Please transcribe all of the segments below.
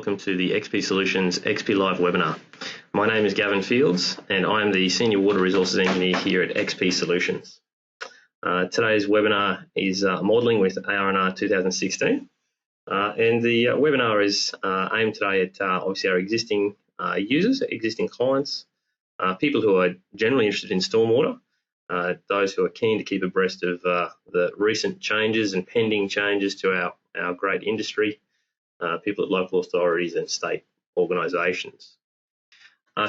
welcome to the XP Solutions XP Live webinar. My name is Gavin Fields and I am the Senior Water Resources Engineer here at XP Solutions. Today's webinar is modelling with AR&R 2016 and the webinar is aimed today at obviously our existing users, existing clients, people who are generally interested in stormwater, those who are keen to keep abreast of the recent changes and pending changes to our great industry, people at local authorities and state organisations.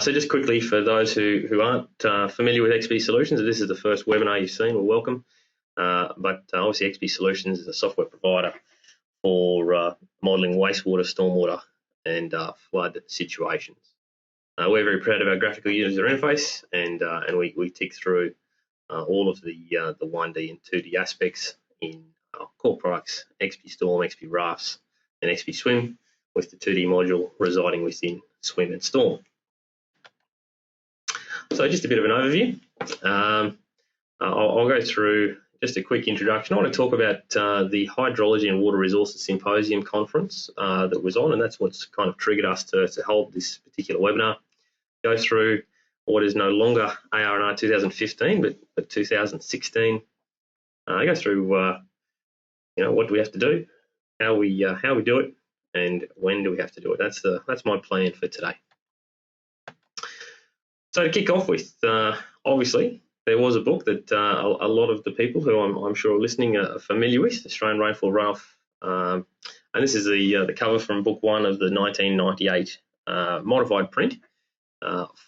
So just quickly, for those who aren't familiar with XP Solutions, if this is the first webinar you've seen, well, welcome. But obviously XP Solutions is a software provider for modelling wastewater, stormwater and flood situations. We're very proud of our graphical user interface and we tick through all of the 1D and 2D aspects in our core products, XP Storm, XP Rafts and XP Swim, with the 2D module residing within Swim and Storm. So just a bit of an overview. I'll go through just a quick introduction. I want to talk about the Hydrology and Water Resources Symposium conference that was on, and that's what's kind of triggered us to hold this particular webinar. Go through what is no longer AR&R 2015, but 2016. I go through, what do we have to do, how we do it, and when do we have to do it. That's my plan for today. So to kick off with, obviously there was a book that a lot of the people who I'm sure are listening are familiar with, Australian Rainfall Runoff, and this is the cover from book one of the 1998 modified print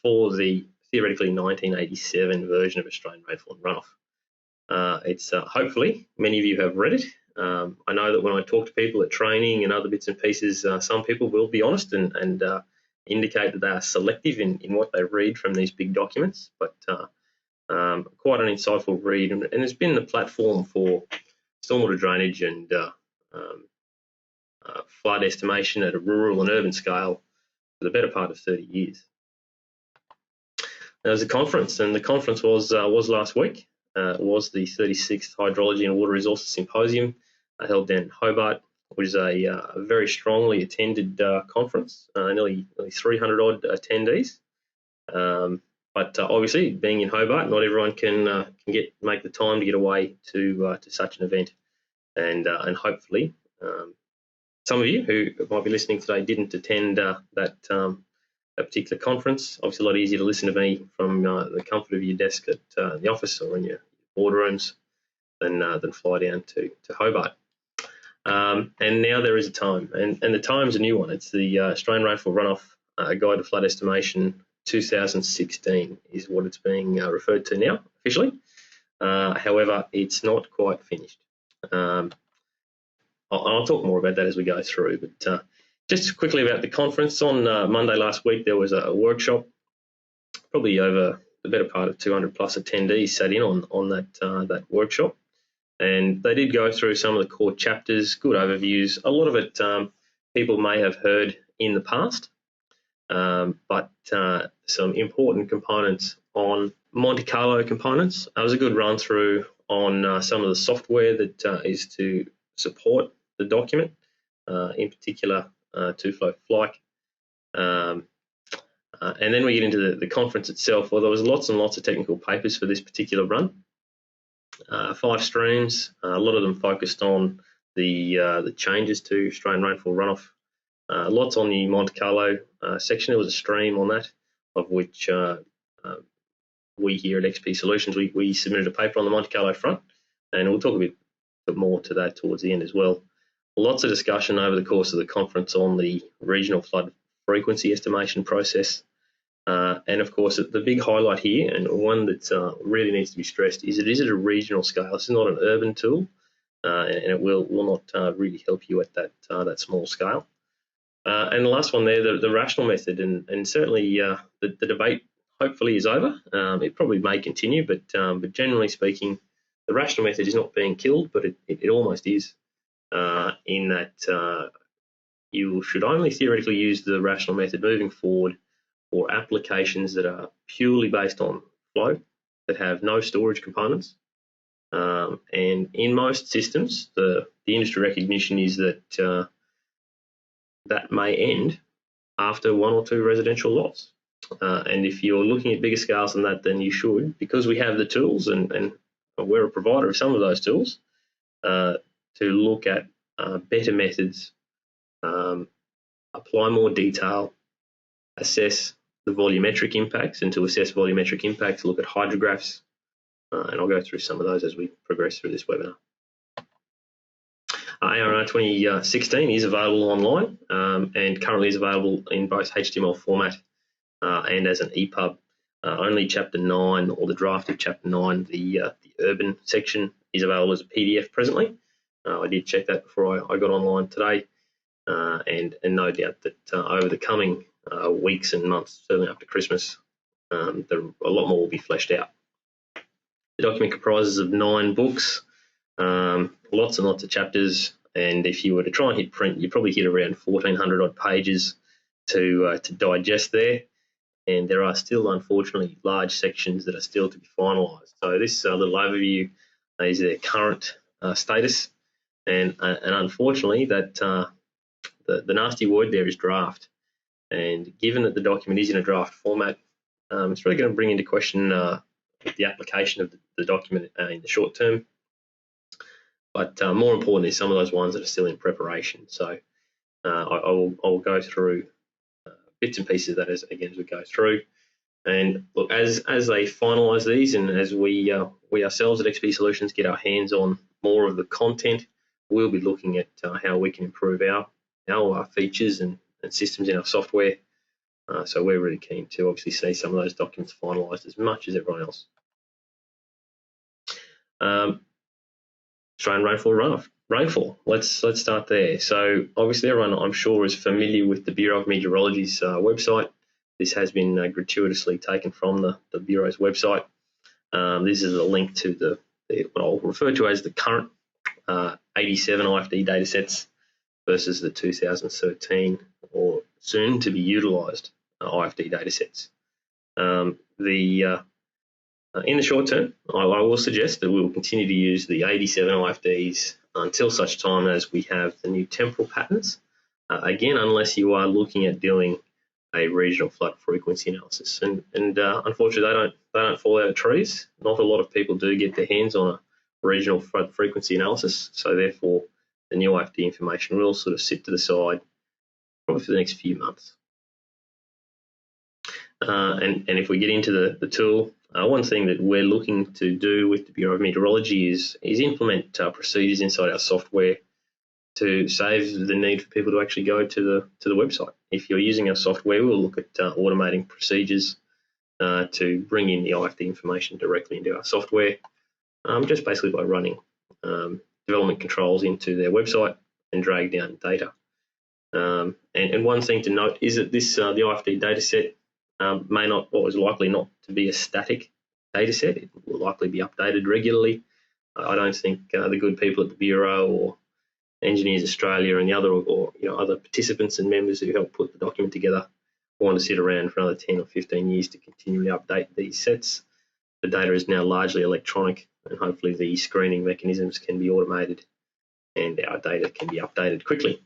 for the theoretically 1987 version of Australian Rainfall and Runoff. It's hopefully many of you have read it. I know that when I talk to people at training and other bits and pieces, some people will be honest and indicate that they are selective in what they read from these big documents, but quite an insightful read, and it's been the platform for stormwater drainage and flood estimation at a rural and urban scale for the better part of 30 years. There was a conference, and the conference was last week. It was the 36th Hydrology and Water Resources Symposium held down in Hobart, which is a very strongly attended conference, nearly 300 odd attendees. But obviously, being in Hobart, not everyone can make the time to get away to such an event, and hopefully some of you who might be listening today didn't attend that particular conference. Obviously, a lot easier to listen to me from the comfort of your desk at the office or in your boardrooms than fly down to Hobart. And now there is a time, and the time's a new one. It's the Australian Rainfall Runoff Guide to Flood Estimation 2016 is what it's being referred to now officially. However, it's not quite finished. I'll talk more about that as we go through, but just quickly about the conference. On Monday last week, there was a workshop, probably over the better part of 200 plus attendees sat in on that workshop. And they did go through some of the core chapters, good overviews. A lot of it people may have heard in the past, but some important components on Monte Carlo components. There was a good run through on some of the software that is to support the document, in particular two-flow Flyke. And then we get into the conference itself. Well, there was lots and lots of technical papers for this particular run. 5 streams, a lot of them focused on the changes to Australian Rainfall Runoff. Lots on the Monte Carlo section. There was a stream on that, of which we here at XP Solutions, we submitted a paper on the Monte Carlo front, and we'll talk a bit more to that towards the end as well. Lots of discussion over the course of the conference on the regional flood frequency estimation process. And of course, the big highlight here, and one that really needs to be stressed, is it is at a regional scale. This is not an urban tool, and it will not really help you at that small scale. And the last one there, the rational method, and certainly the debate hopefully is over. It probably may continue, but generally speaking, the rational method is not being killed, but it almost is, in that you should only theoretically use the rational method moving forward for applications that are purely based on flow, that have no storage components. And in most systems, the industry recognition is that that may end after 1 or 2 residential lots. And if you're looking at bigger scales than that, then you should, because we have the tools and we're a provider of some of those tools, to look at better methods, apply more detail, assess the volumetric impacts, and to assess volumetric impacts, look at hydrographs, and I'll go through some of those as we progress through this webinar. AR&R 2016 is available online and currently is available in both HTML format and as an EPUB. Only Chapter 9, or the draft of Chapter 9, the urban section, is available as a PDF presently. I did check that before I got online today, and no doubt that over the coming weeks and months, certainly after Christmas, a lot more will be fleshed out. The document comprises of 9 books, lots and lots of chapters, and if you were to try and hit print, you'd probably hit around 1,400 odd pages to digest there, and there are still, unfortunately, large sections that are still to be finalised. So this little overview is their current status, and unfortunately, that the nasty word there is draft. And given that the document is in a draft format, it's really going to bring into question the application of the document in the short term. But more importantly, some of those ones that are still in preparation. So I will go through bits and pieces of that as we go through. And look, as they finalise these, and as we ourselves at XP Solutions get our hands on more of the content, we'll be looking at how we can improve our features and systems in our software. So we're really keen to obviously see some of those documents finalised as much as everyone else. Australian rainfall. Let's start there. So obviously everyone, I'm sure, is familiar with the Bureau of Meteorology's website. This has been gratuitously taken from the Bureau's website. This is a link to what I'll refer to as the current 87 IFD datasets versus the 2013 or soon to be utilised IFD datasets. In the short term, I will suggest that we will continue to use the 87 IFDs until such time as we have the new temporal patterns. Again, unless you are looking at doing a regional flood frequency analysis, and unfortunately they don't fall out of trees. Not a lot of people do get their hands on a regional flood frequency analysis, so therefore the new IFD information will sort of sit to the side probably for the next few months. And if we get into the tool, one thing that we're looking to do with the Bureau of Meteorology is implement procedures inside our software to save the need for people to actually go to the website. If you're using our software, we'll look at automating procedures to bring in the IFD information directly into our software, just basically by running development controls into their website and drag down data. And one thing to note is that this the IFD dataset may not, or is likely not to be a static data set. It will likely be updated regularly. I don't think the good people at the Bureau or Engineers Australia and the other other participants and members who help put the document together want to sit around for another 10 or 15 years to continually update these sets. The data is now largely electronic, and hopefully the screening mechanisms can be automated and our data can be updated quickly.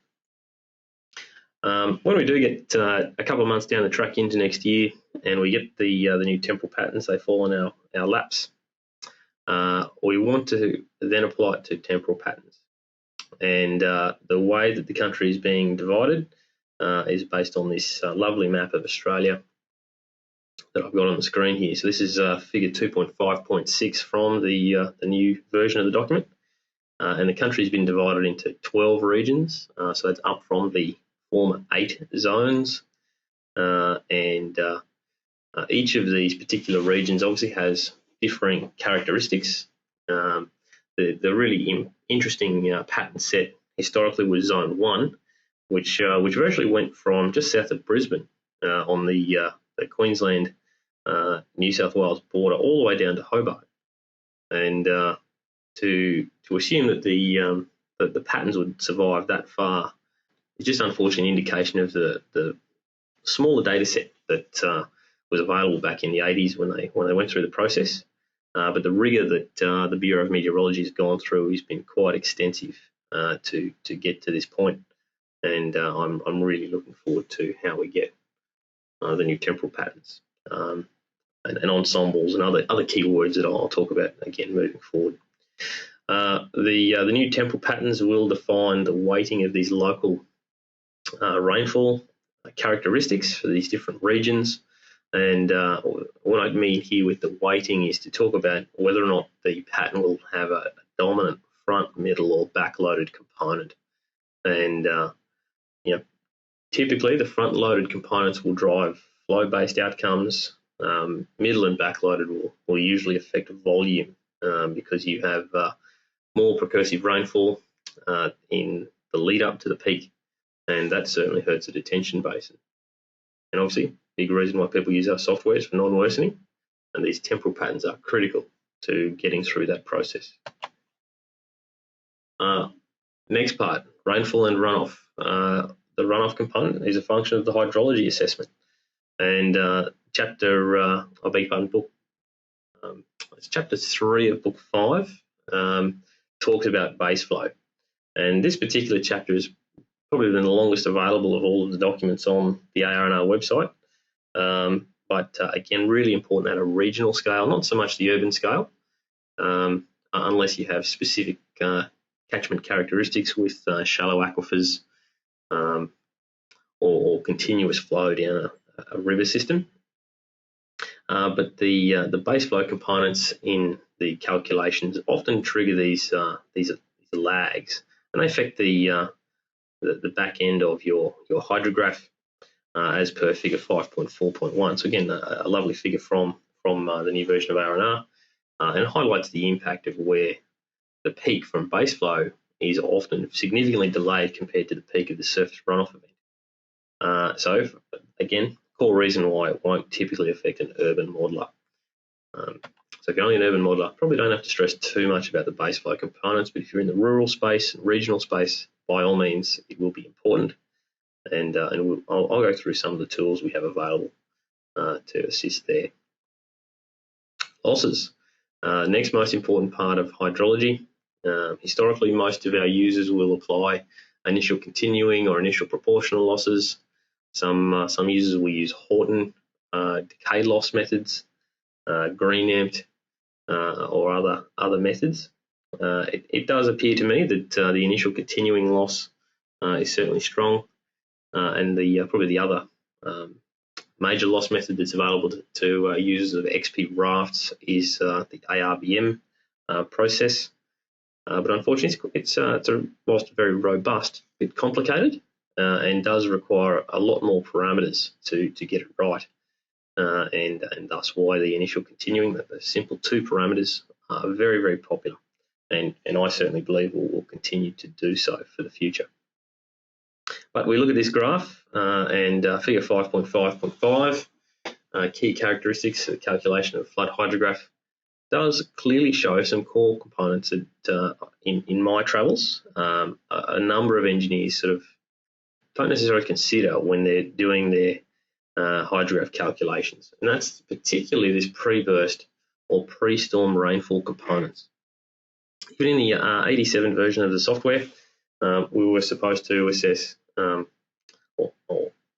When we do get a couple of months down the track into next year and we get the new temporal patterns, they fall on our laps, we want to then apply it to temporal patterns. And the way that the country is being divided is based on this lovely map of Australia that I've got on the screen here. So this is figure 2.5.6 from the new version of the document. And the country's been divided into 12 regions, so that's up from the former 8 zones. And each of these particular regions obviously has differing characteristics. The really interesting pattern set historically was Zone 1, which actually went from just south of Brisbane on the Queensland New South Wales border all the way down to Hobart. And to assume that the patterns would survive that far is just unfortunately an indication of the smaller data set that was available back in the 80s when they went through the process. But the rigour that the Bureau of Meteorology has gone through has been quite extensive to get to this point. and I'm really looking forward to how we get the new temporal patterns and ensembles and other keywords that I'll talk about again moving forward. The new temporal patterns will define the weighting of these local rainfall characteristics for these different regions. And what I mean here with the weighting is to talk about whether or not the pattern will have a dominant front, middle, or back-loaded component. And typically the front-loaded components will drive flow-based outcomes. Middle and back-loaded will usually affect volume because you have more percussive rainfall in the lead-up to the peak, and that certainly hurts the detention basin. And obviously, big reason why people use our software is for non-worsening, and these temporal patterns are critical to getting through that process. Next part, rainfall and runoff. The runoff component is a function of the hydrology assessment, and it's chapter 3 of book 5 talks about base flow, and this particular chapter is probably the longest available of all of the documents on the AR&R website. But again, really important at a regional scale, not so much the urban scale, unless you have specific catchment characteristics with shallow aquifers or continuous flow down a river system. But the base flow components in the calculations often trigger these lags, and they affect the back end of your hydrograph as per figure 5.4.1. So again, a lovely figure from the new version of AR&R, and it highlights the impact of where the peak from base flow is often significantly delayed compared to the peak of the surface runoff event. So again, core reason why it won't typically affect an urban modeler. So if you're only an urban modeler, probably don't have to stress too much about the base flow components, but if you're in the rural space and regional space, by all means, it will be important. And I'll go through some of the tools we have available to assist there. Losses. Next most important part of hydrology. Historically, most of our users will apply initial continuing or initial proportional losses. Some users will use Horton decay loss methods, green-amped, or other methods. It does appear to me that the initial continuing loss is certainly strong, and probably the other major loss method that's available to users of XP rafts is the ARBM process. But unfortunately, it's whilst very robust, a bit complicated, and does require a lot more parameters to get it right, and thus why the initial continuing, the simple 2 parameters, are very, very popular, and I certainly believe will continue to do so for the future. But we look at this graph and figure 5.5.5, key characteristics of the calculation of flood hydrograph, does clearly show some core components that in my travels, a number of engineers sort of don't necessarily consider when they're doing their hydrograph calculations, and that's particularly this pre-burst or pre-storm rainfall components. Even in the 87 version of the software, we were supposed to assess or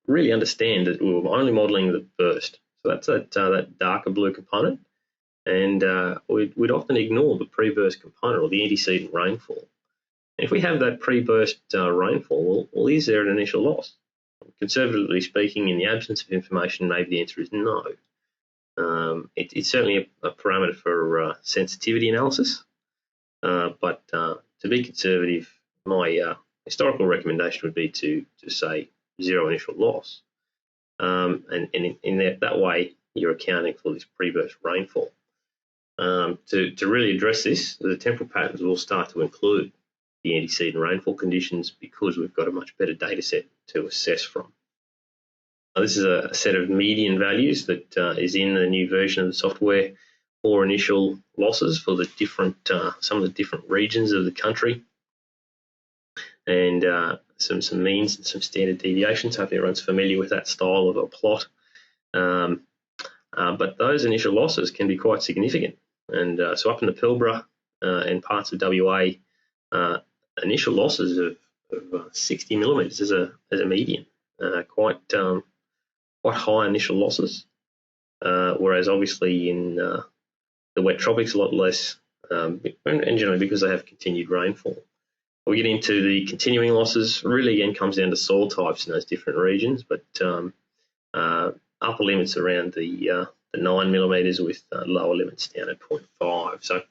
really understand that we were only modelling the burst. So that's that darker blue component, and we'd often ignore the pre-burst component or the antecedent rainfall. And if we have that pre-burst rainfall, well, is there an initial loss? Conservatively speaking, in the absence of information, maybe the answer is no. It's certainly a parameter for sensitivity analysis, but to be conservative, my historical recommendation would be to say zero initial loss, and in that way you're accounting for this pre-burst rainfall. To really address this, the temporal patterns will start to include the antecedent rainfall conditions because we've got a much better data set to assess from. Now, this is a set of median values that is in the new version of the software for initial losses for the different some of the different regions of the country, and some means and some standard deviations. Hope everyone's familiar with that style of a plot. But those initial losses can be quite significant, and so up in the Pilbara and parts of WA, initial losses of 60 millimetres as a median. Quite high initial losses, whereas obviously in the wet tropics a lot less, and generally because they have continued rainfall. We get into the continuing losses. Really, again, comes down to soil types in those different regions, but upper limits around the 9 millimetres with lower limits down at 0.5. So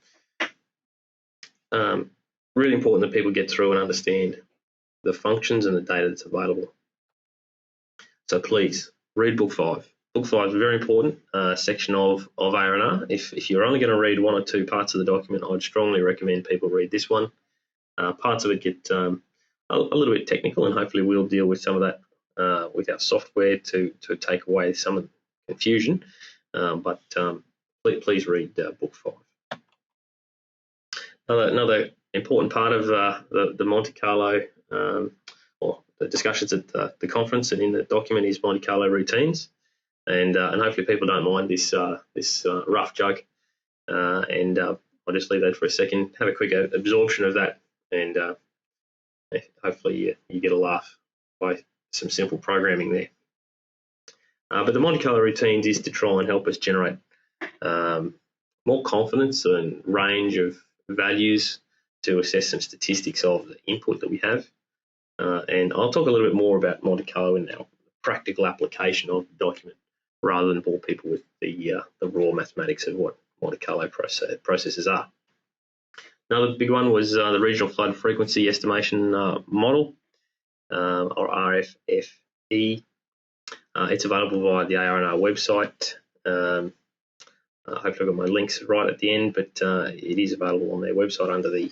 really important that people get through and understand the functions and the data that's available. So please read Book 5. Book 5 is a very important section of AR&R. If you're only going to read one or two parts of the document, I'd strongly recommend people read this one. Parts of it get a little bit technical, and hopefully we'll deal with some of that with our software to take away some of the confusion. But please read Book 5. Another important part of the Monte Carlo, or the discussions at the conference and in the document, is Monte Carlo routines, and hopefully people don't mind this rough joke. And I'll just leave that for a second. Have a quick absorption of that, and hopefully you get a laugh by some simple programming there. But the Monte Carlo routines is to try and help us generate more confidence and range of values to assess some statistics of the input that we have. And I'll talk a little bit more about Monte Carlo in our practical application of the document, rather than bore people with the raw mathematics of what Monte Carlo processes are. Another big one was the regional flood frequency estimation model, or RFDs. It's available via the AR&R website. Hopefully I've got my links right at the end, but it is available on their website under the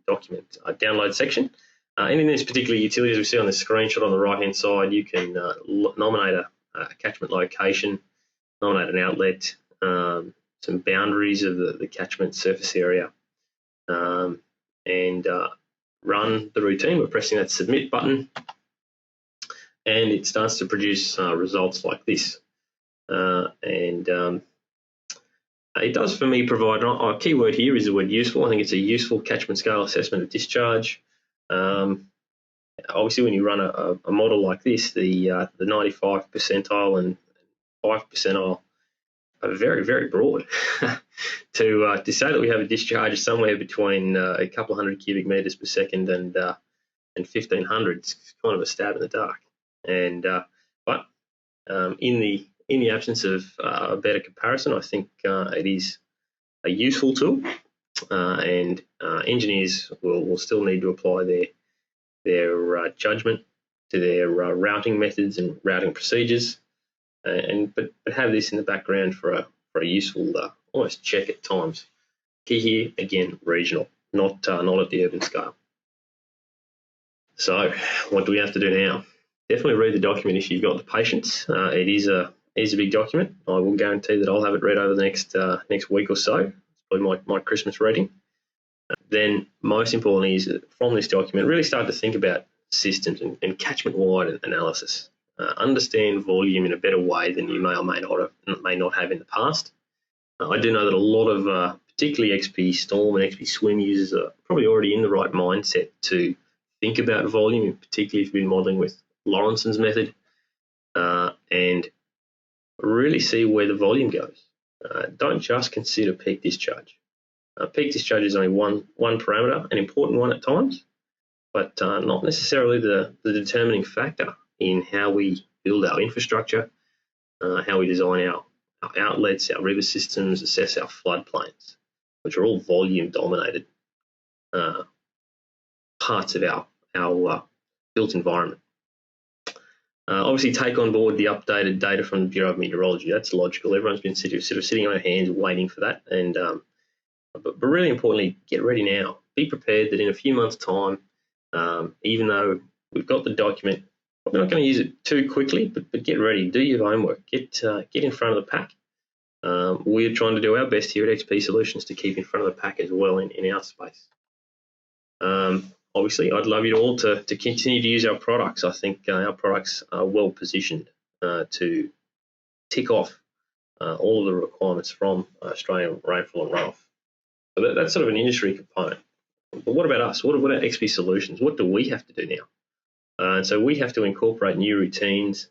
document download section. And in this particular utility, as we see on the screenshot on the right-hand side, you can nominate a catchment location, nominate an outlet, some boundaries of the catchment surface area, and run the routine by pressing that submit button, and it starts to produce results like this. It does, for me, provide a key word here is the word useful. I think it's a useful catchment scale assessment of discharge. Obviously, when you run a model like this, the 95 percentile and 5 percentile are very, very broad. To say that we have a discharge somewhere between a couple of hundred cubic metres per second and 1,500 is kind of a stab in the dark. But in the absence of a better comparison, I think it is a useful tool, and engineers will still need to apply their judgment to their routing methods and routing procedures, but have this in the background for a useful almost check at times. Key here again, regional, not at the urban scale. So what do we have to do now? Definitely read the document if you've got the patience. It is a big document. I will guarantee that I'll have it read over the next week or so. It's probably my Christmas reading. Then most importantly is that from this document, really start to think about systems and catchment-wide analysis. Understand volume in a better way than you may or may not have in the past. I do know that a lot of particularly XP Storm and XP Swim users are probably already in the right mindset to think about volume, particularly if you've been modelling with Lawrenson's method, and really see where the volume goes. Don't just consider peak discharge. Peak discharge is only one parameter, an important one at times, but not necessarily the determining factor in how we build our infrastructure, how we design our outlets, our river systems, assess our floodplains, which are all volume dominated parts of our built environment. Obviously, take on board the updated data from the Bureau of Meteorology. That's logical. Everyone's been sort of sitting on their hands waiting for that. And but really importantly, get ready now. Be prepared that in a few months' time, even though we've got the document, we're not going to use it too quickly, but get ready. Do your homework. Get in front of the pack. We're trying to do our best here at XP Solutions to keep in front of the pack as well in our space. Obviously, I'd love you all to continue to use our products. I think our products are well positioned to tick off all of the requirements from Australian rainfall and runoff. So that's sort of an industry component. But what about us? What about XP Solutions? What do we have to do now? And so we have to incorporate new routines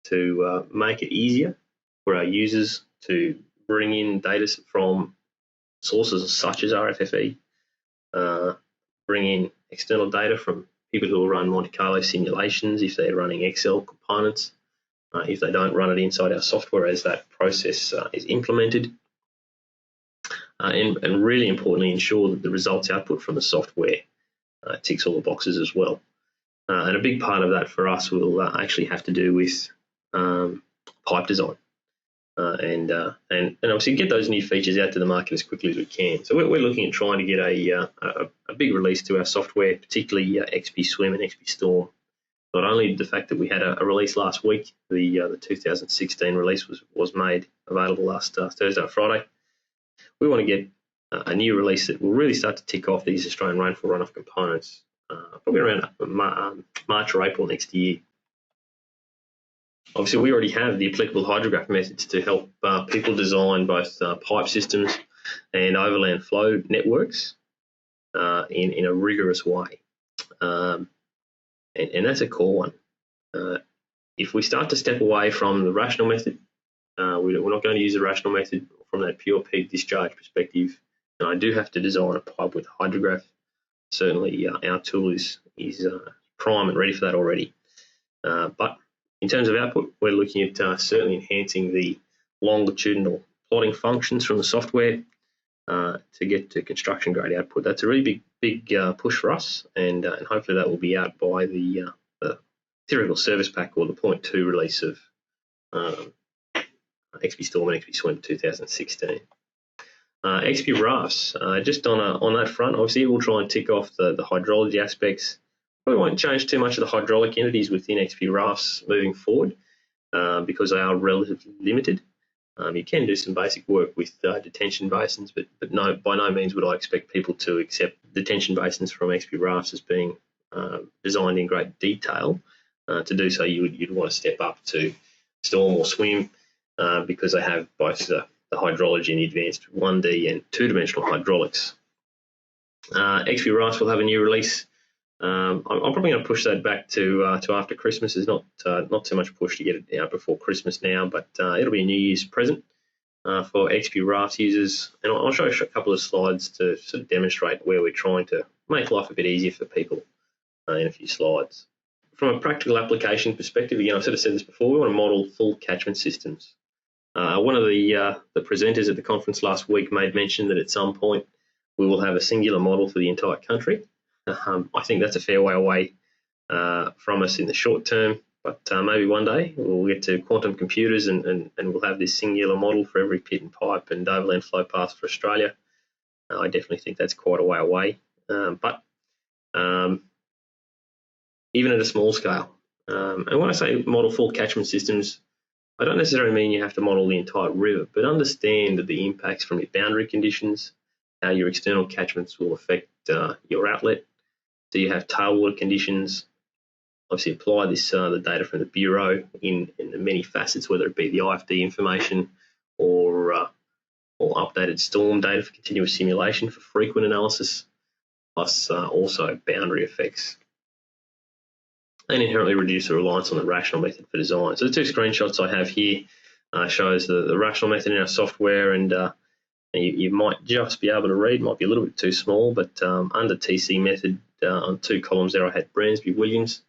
to make it easier for our users to bring in data from sources such as RFFE, bring in external data from people who will run Monte Carlo simulations if they're running Excel components, if they don't run it inside our software as that process is implemented, and really importantly ensure that the results output from the software ticks all the boxes as well. And a big part of that for us will actually have to do with pipe design. And obviously get those new features out to the market as quickly as we can. So we're looking at trying to get a big release to our software, particularly XP Swim and XP Storm. Not only the fact that we had a release last week, the 2016 release was made available last Thursday or Friday. We want to get a new release that will really start to tick off these Australian rainfall runoff components, probably around March or April next year. Obviously, we already have the applicable hydrograph methods to help people design both pipe systems and overland flow networks in a rigorous way. And that's a core one. If we start to step away from the rational method, we're not going to use the rational method from that pure peak discharge perspective, and I do have to design a pipe with hydrograph. Certainly, our tool is prime and ready for that already. But in terms of output, we're looking at certainly enhancing the longitudinal plotting functions from the software to get to construction grade output. That's a really big push for us, and hopefully that will be out by the theoretical service pack or the 0.2 release of XP Storm and XP Swim 2016. XP Rafts, just on that front, obviously we'll try and tick off the hydrology aspects. Probably won't change too much of the hydraulic entities within XP Rafts moving forward because they are relatively limited. You can do some basic work with detention basins, but by no means would I expect people to accept detention basins from XP Rafts as being designed in great detail. To do so, you'd want to step up to Storm or Swim because they have both the hydrology and the advanced 1D and 2-dimensional hydraulics. XP Rafts will have a new release. I'm probably going to push that back to after Christmas. There's not too much push to get it out before Christmas now, but it'll be a New Year's present for XP Rafts users. And I'll show you a couple of slides to sort of demonstrate where we're trying to make life a bit easier for people in a few slides. From a practical application perspective, again, I've sort of said this before, we want to model full catchment systems. One of the presenters at the conference last week made mention that at some point we will have a singular model for the entire country. I think that's a fair way away from us in the short term, but maybe one day we'll get to quantum computers and we'll have this singular model for every pit and pipe and overland flow path for Australia. I definitely think that's quite a way away, but even at a small scale. And when I say model full catchment systems, I don't necessarily mean you have to model the entire river, but understand the impacts from your boundary conditions, how your external catchments will affect your outlet. Do you have tailwater conditions? Obviously, apply this the data from the Bureau in the many facets, whether it be the IFD information or updated storm data for continuous simulation for frequent analysis, plus also boundary effects. And inherently reduce the reliance on the rational method for design. So the two screenshots I have here shows the rational method in our software, and you might just be able to read, might be a little bit too small, but under TC method on 2 columns there I had Bransby Williams.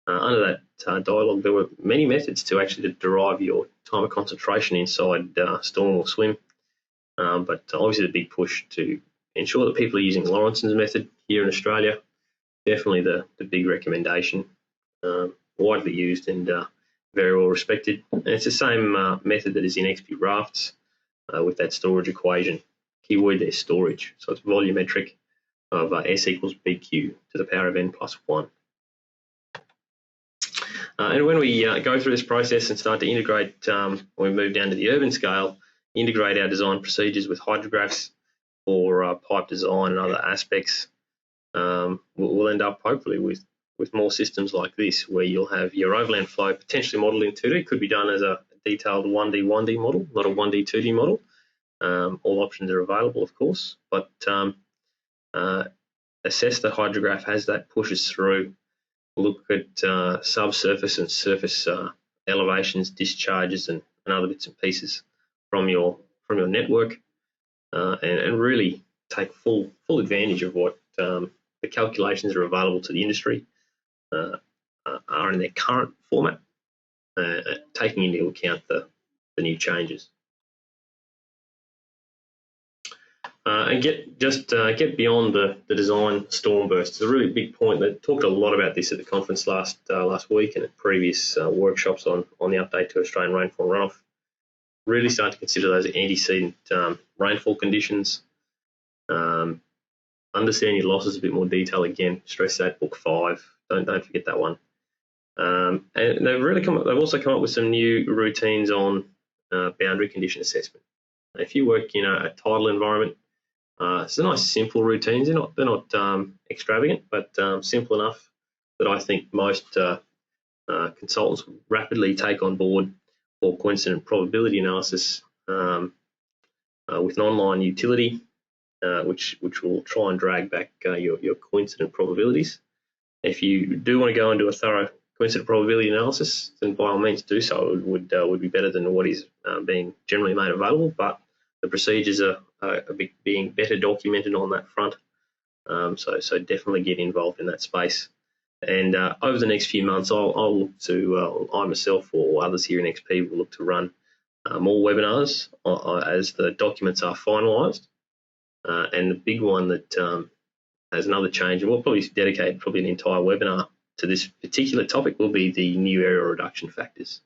Under that dialogue there were many methods to actually derive your time of concentration inside Storm or Swim, but obviously the big push to ensure that people are using Lawrenson's method here in Australia, definitely the big recommendation. Widely used and very well respected. And it's the same method that is in XP Rafts with that storage equation. Keyword there, storage. So it's volumetric of S equals BQ to the power of n plus 1. And when we go through this process and start to integrate, when we move down to the urban scale, integrate our design procedures with hydrographs for pipe design and other aspects, we'll end up hopefully with more systems like this, where you'll have your overland flow potentially modelled in 2D. It could be done as a detailed 1D model, not a 1D 2D model. All options are available, of course, but assess the hydrograph as that pushes through. Look at subsurface and surface elevations, discharges, and other bits and pieces from your network, and really take full advantage of what the calculations that are available to the industry are in their current format, taking into account the new changes. And get beyond the design storm bursts. It's a really big point. They talked a lot about this at the conference last week and at previous workshops on the update to Australian rainfall runoff. Really start to consider those antecedent rainfall conditions. Understand your losses in a bit more detail. Again, stress that, book 5. Don't forget that one. And they've also come up with some new routines on boundary condition assessment. If you work in a tidal environment, it's a nice simple routines. They're not extravagant, but simple enough that I think most consultants will rapidly take on board for coincident probability analysis with an online utility, which will try and drag back your coincident probabilities. If you do want to go and do a thorough coincident probability analysis, then by all means do so. It would be better than what is being generally made available, but the procedures are being better documented on that front. So definitely get involved in that space. And over the next few months, I'll look to, I myself or others here in XP will look to run more webinars as the documents are finalised. And the big one that has another change, and we'll probably dedicate an entire webinar to this particular topic, will be the new error reduction factors.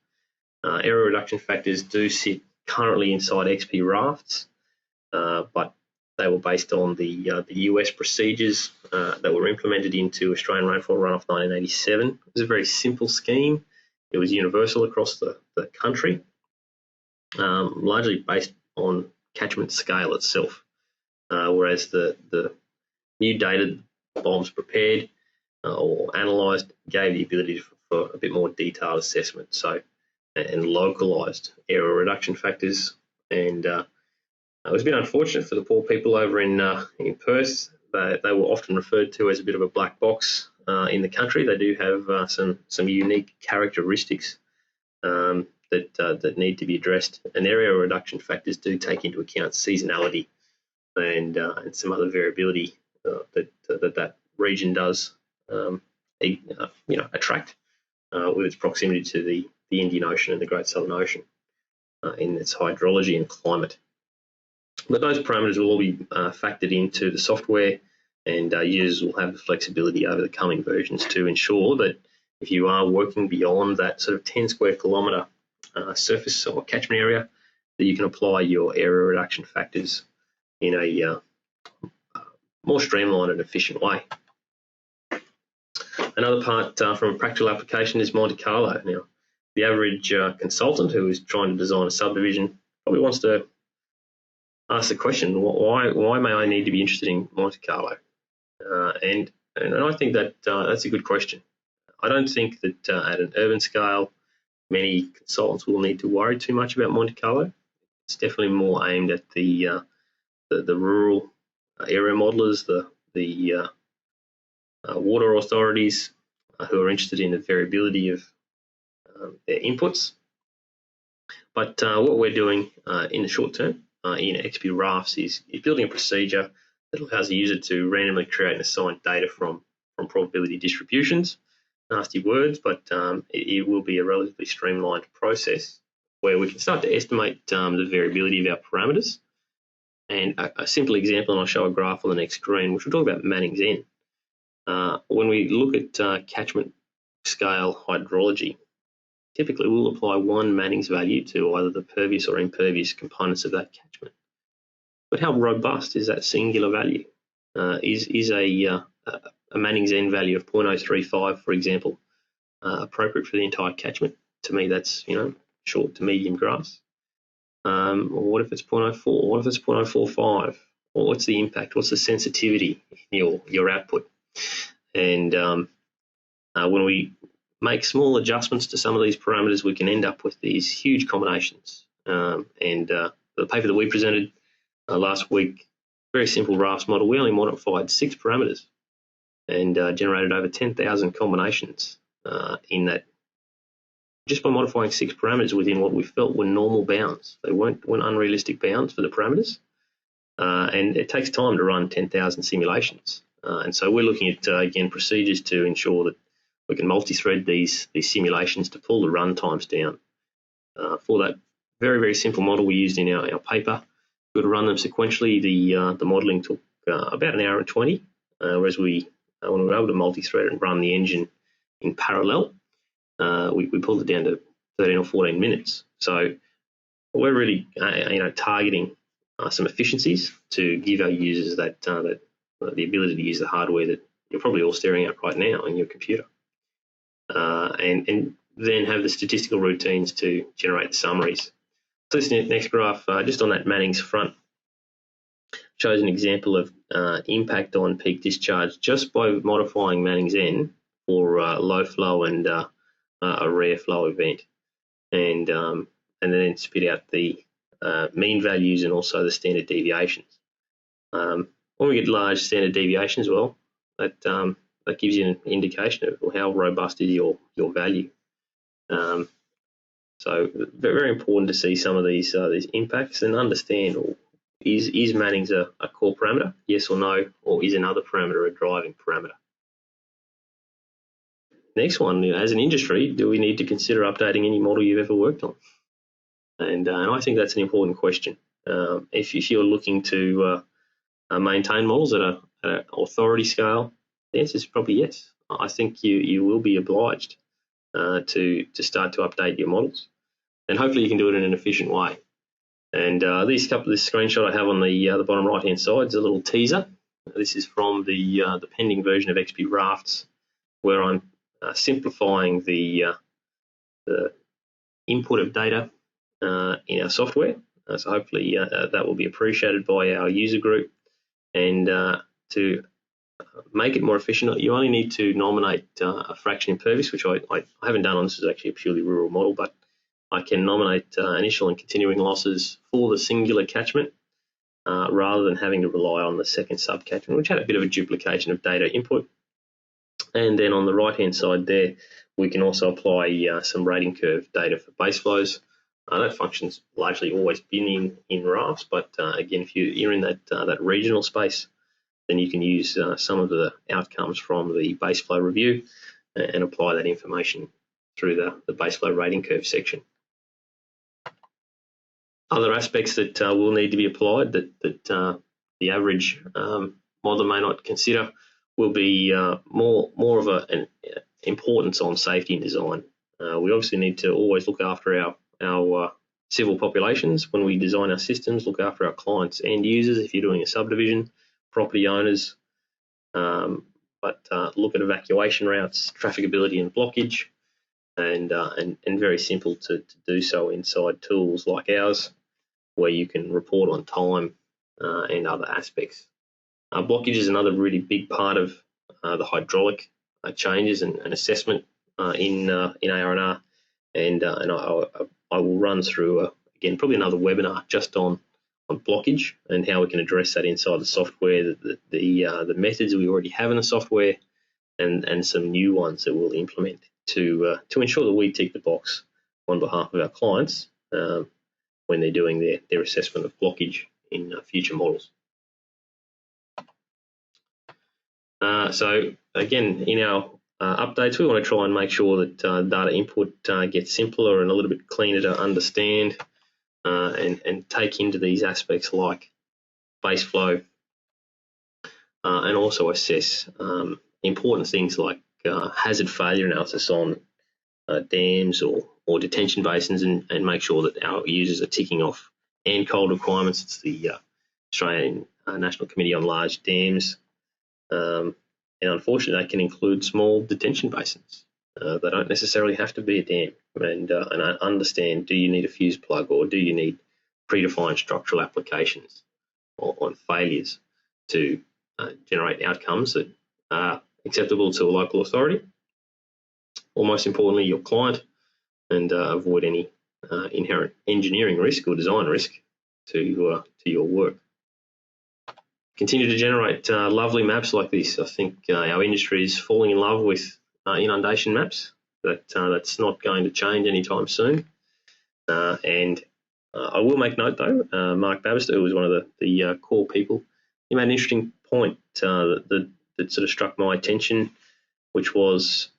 Error reduction factors do sit currently inside XP rafts, but they were based on the US procedures that were implemented into Australian Rainfall Runoff 1987. It was a very simple scheme. It was universal across the country, largely based on catchment scale itself, whereas the new data BOMs prepared or analysed gave the ability for a bit more detailed assessment, and localised error reduction factors. And it was a bit unfortunate for the poor people over in Perth. They were often referred to as a bit of a black box in the country. They do have some unique characteristics that need to be addressed. And their error reduction factors do take into account seasonality and some other variability that region does attract with its proximity to the Indian Ocean and the Great Southern Ocean in its hydrology and climate. But those parameters will all be factored into the software, and users will have the flexibility over the coming versions to ensure that if you are working beyond that sort of 10 square kilometre surface or catchment area, that you can apply your error reduction factors in a more streamlined and efficient way. Another part from a practical application is Monte Carlo. Now, the average consultant who is trying to design a subdivision probably wants to ask the question, why may I need to be interested in Monte Carlo? And I think that that's a good question. I don't think that at an urban scale, many consultants will need to worry too much about Monte Carlo. It's definitely more aimed at the rural area modelers, the water authorities who are interested in the variability of their inputs. But what we're doing in the short term in XP Rafts is building a procedure that allows the user to randomly create and assign data from probability distributions. Nasty words, but it will be a relatively streamlined process where we can start to estimate the variability of our parameters. And a simple example, and I'll show a graph on the next screen, which we'll talk about Mannings N. When we look at catchment scale hydrology, typically we'll apply one Mannings value to either the pervious or impervious components of that catchment. But how robust is that singular value? Is a Mannings N value of 0.035, for example, appropriate for the entire catchment? To me, that's short to medium grass. Or what if it's 0.04? What if it's 0.045? Or what's the impact? What's the sensitivity in your output? And when we make small adjustments to some of these parameters, we can end up with these huge combinations. The paper that we presented last week, very simple rafts model, we only modified 6 parameters and generated over 10,000 combinations in that, just by modifying 6 parameters within what we felt were normal bounds. They weren't unrealistic bounds for the parameters, and it takes time to run 10,000 simulations. And so we're looking at, again, procedures to ensure that we can multi-thread these simulations to pull the run times down. For that very, very simple model we used in our paper, we could run them sequentially. The modelling took about an hour and 20, whereas when we were able to multi-thread and run the engine in parallel, we pulled it down to 13 or 14 minutes. So we're really targeting some efficiencies to give our users that the ability to use the hardware that you're probably all staring at right now in your computer, and then have the statistical routines to generate the summaries. So this next graph, just on that Mannings front, shows an example of impact on peak discharge just by modifying Mannings N for low flow and a rare flow event, and then spit out the mean values and also the standard deviations. When we get large standard deviations, well, that gives you an indication of how robust is your value. So very important to see some of these impacts and understand, is Mannings a core parameter, yes or no, or is another parameter a driving parameter? Next one, as an industry, do we need to consider updating any model you've ever worked on? And I think that's an important question. If you're looking to maintain models at an authority scale, the answer is probably yes. I think you will be obliged to start to update your models, and hopefully you can do it in an efficient way. And this screenshot I have on the bottom right hand side is a little teaser. This is from the pending version of XP Rafts, where I'm simplifying the input of data in our software. So hopefully that will be appreciated by our user group. And to make it more efficient, you only need to nominate a fraction impervious, which I haven't done on this. Is actually a purely rural model, but I can nominate initial and continuing losses for the singular catchment rather than having to rely on the second subcatchment, which had a bit of a duplication of data input. And then on the right-hand side there, we can also apply some rating curve data for base flows. That function's largely always been in rafts, but again, if you're in that regional space, then you can use some of the outcomes from the base flow review and apply that information through the base flow rating curve section. Other aspects that will need to be applied that the average modeler may not consider will be more of an importance on safety and design. We obviously need to always look after our civil populations when we design our systems, look after our clients' end users if you're doing a subdivision, property owners, but look at evacuation routes, trafficability and blockage, and very simple to do so inside tools like ours, where you can report on time and other aspects. Blockage is another really big part of the hydraulic changes and assessment in AR&R, and I will run through again probably another webinar just on blockage and how we can address that inside the software, the methods we already have in the software, and some new ones that we'll implement to ensure that we tick the box on behalf of our clients when they're doing their assessment of blockage in future models. So again, in our updates, we want to try and make sure that data input gets simpler and a little bit cleaner to understand, and take into these aspects like base flow, and also assess important things like hazard failure analysis on dams or detention basins, and make sure that our users are ticking off and cold requirements. It's the Australian National Committee on Large Dams. And unfortunately, that can include small detention basins. They don't necessarily have to be a dam. And I understand, do you need a fuse plug, or do you need predefined structural applications on failures to generate outcomes that are acceptable to a local authority, or most importantly, your client, and avoid any inherent engineering risk or design risk to your work. continue to generate lovely maps like this. I think our industry is falling in love with inundation maps. That's not going to change anytime soon. And I will make note, though, Mark Babister, who was one of the core people, he made an interesting point that sort of struck my attention, which was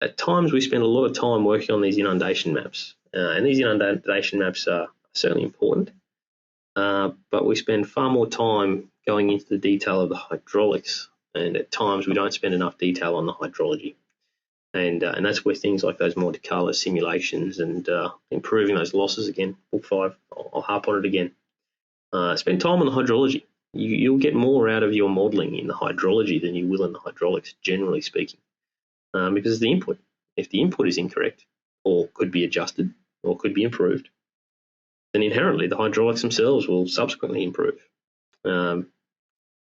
at times we spend a lot of time working on these inundation maps. And these inundation maps are certainly important, but we spend far more time going into the detail of the hydraulics, and at times we don't spend enough detail on the hydrology. And that's where things like those Monte Carlo simulations and improving those losses, again, Book 5, I'll harp on it again. Spend time on the hydrology. You'll get more out of your modelling in the hydrology than you will in the hydraulics, generally speaking, because of the input. If the input is incorrect or could be adjusted or could be improved, then inherently the hydraulics themselves will subsequently improve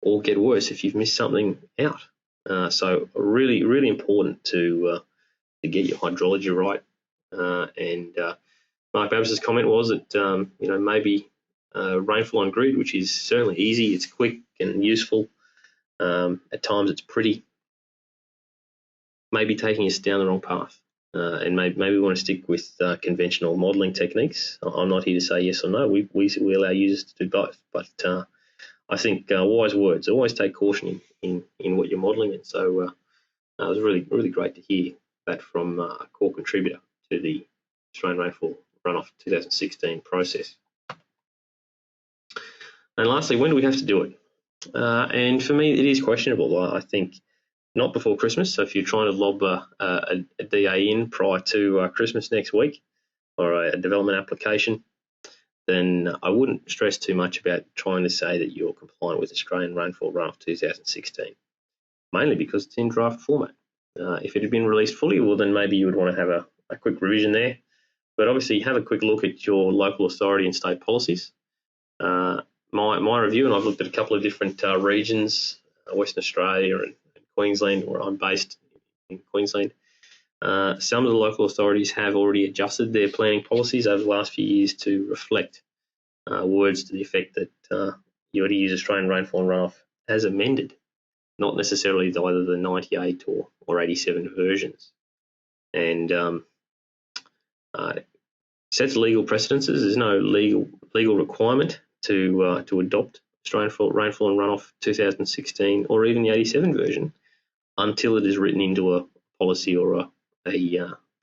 or get worse if you've missed something out. So really, really important to get your hydrology right. And Mark Babs' comment was that maybe rainfall on grid, which is certainly easy, it's quick and useful. At times it's pretty. Maybe taking us down the wrong path. And maybe we want to stick with conventional modelling techniques. I'm not here to say yes or no. We allow users to do both. But I think wise words. Always take caution in what you're modelling. And so it was really, really great to hear that from a core contributor to the Australian Rainfall Runoff 2016 process. And lastly, when do we have to do it? And for me, it is questionable. I think not before Christmas. So if you're trying to lob a DA in prior to Christmas next week, or a development application, then I wouldn't stress too much about trying to say that you're compliant with Australian Rainfall Runoff 2016, mainly because it's in draft format. If it had been released fully, well, then maybe you would want to have a quick revision there. But obviously, have a quick look at your local authority and state policies. My review, and I've looked at a couple of different regions, Western Australia and Queensland, where I'm based in Queensland. Some of the local authorities have already adjusted their planning policies over the last few years to reflect words to the effect that you ought to use Australian Rainfall and Runoff as amended, not necessarily either the 98 or 87 versions. And sets legal precedences. There's no legal requirement to adopt Australian Rainfall and Runoff 2016 or even the 87 version until it is written into a policy or a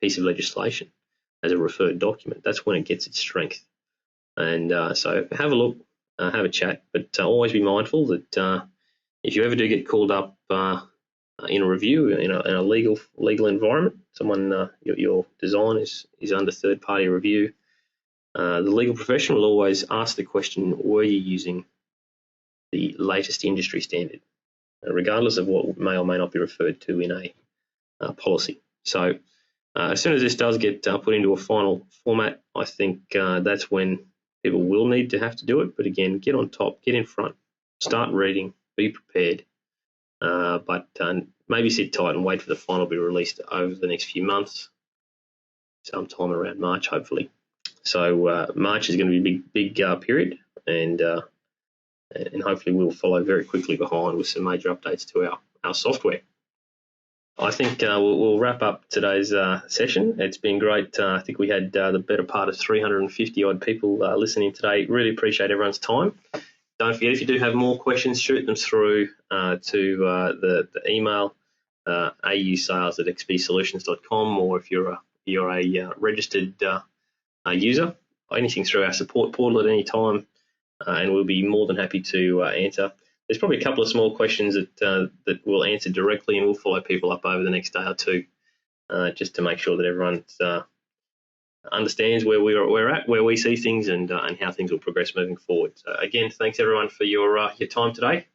piece of legislation as a referred document. That's when it gets its strength. And so have a look, have a chat, but always be mindful that if you ever do get called up in a review in a legal environment, someone your design is under third-party review, the legal professional will always ask the question, were you using the latest industry standard, regardless of what may or may not be referred to in a policy. So as soon as this does get put into a final format, I think that's when people will need to have to do it. But again, get on top, get in front, start reading, be prepared, but maybe sit tight and wait for the final to be released over the next few months, sometime around March, hopefully. So March is going to be a big period, and hopefully we'll follow very quickly behind with some major updates to our software. I think we'll wrap up today's session. It's been great. I think we had the better part of 350 odd people listening today. Really appreciate everyone's time. Don't forget, if you do have more questions, shoot them through to the email ausales@xbsolutions.com, or if you're a registered user, anything through our support portal at any time, and we'll be more than happy to answer. There's probably a couple of small questions that we'll answer directly, and we'll follow people up over the next day or two, just to make sure that everyone understands where we're at, where we see things, and how things will progress moving forward. So again, thanks everyone for your time today.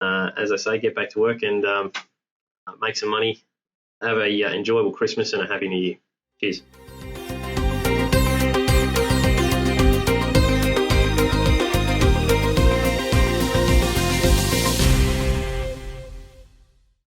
As I say, get back to work and make some money. Have a enjoyable Christmas and a happy New Year. Cheers.